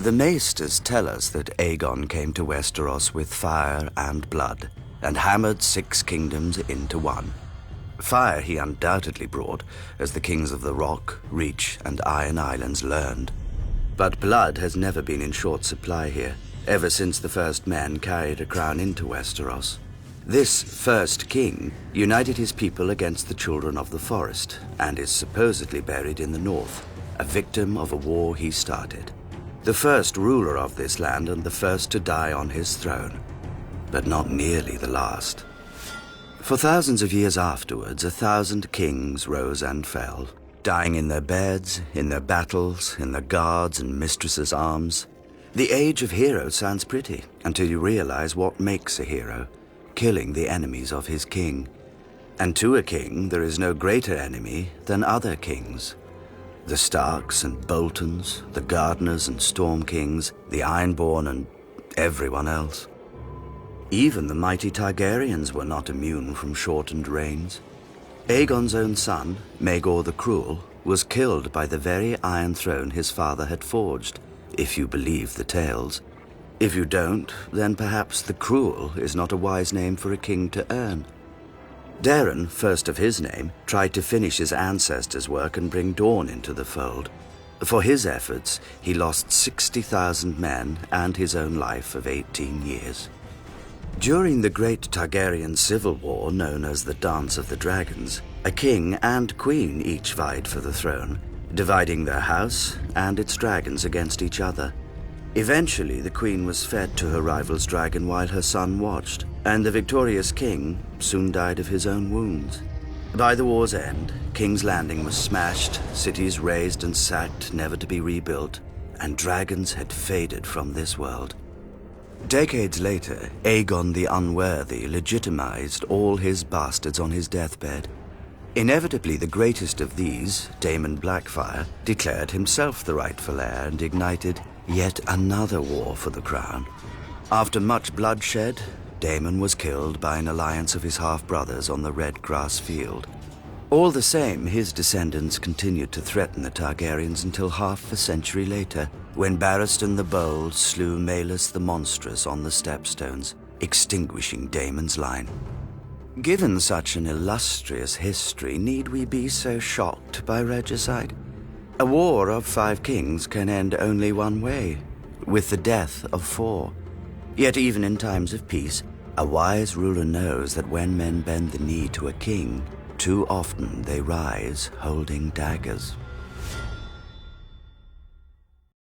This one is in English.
The maesters tell us that Aagon came to Westeros with fire and blood, and hammered 6 kingdoms into one. Fire he undoubtedly brought, as the kings of the Rock, Reach, and Iron Islands learned. But blood has never been in short supply here, ever since the first man carried a crown into Westeros. This first king united his people against the Children of the Forest, and is supposedly buried in the north, a victim of a war he started. The first ruler of this land and the first to die on his throne, but not nearly the last. For thousands of years afterwards, 1,000 kings rose and fell, dying in their beds, in their battles, in their guards' and mistresses' arms. The age of heroes sounds pretty, until you realize what makes a hero, killing the enemies of his king. And to a king, there is no greater enemy than other kings. The Starks and Boltons, the Gardeners and Storm Kings, the Ironborn and everyone else. Even the mighty Targaryens were not immune from shortened reigns. Aegon's own son, Maegor the Cruel, was killed by the very Iron Throne his father had forged, if you believe the tales. If you don't, then perhaps the Cruel is not a wise name for a king to earn. Daeron, first of his name, tried to finish his ancestors' work and bring Dawn into the fold. For his efforts, he lost 60,000 men and his own life of 18 years. During the great Targaryen civil war known as the Dance of the Dragons, a king and queen each vied for the throne, dividing their house and its dragons against each other. Eventually, the queen was fed to her rival's dragon while her son watched, and the victorious king soon died of his own wounds. By the war's end, King's Landing was smashed, cities razed and sacked, never to be rebuilt, and dragons had faded from this world. Decades later, Aegon the Unworthy legitimized all his bastards on his deathbed. Inevitably, the greatest of these, Daemon Blackfyre, declared himself the rightful heir and ignited yet another war for the crown. After much bloodshed, Daemon was killed by an alliance of his half-brothers on the Red Grass Field. All the same, his descendants continued to threaten the Targaryens until half a century later, when Barristan the Bold slew Maelys the Monstrous on the Stepstones, extinguishing Daemon's line. Given such an illustrious history, need we be so shocked by regicide? A war of 5 kings can end only one way, with the death of 4. Yet even in times of peace, a wise ruler knows that when men bend the knee to a king, too often they rise holding daggers.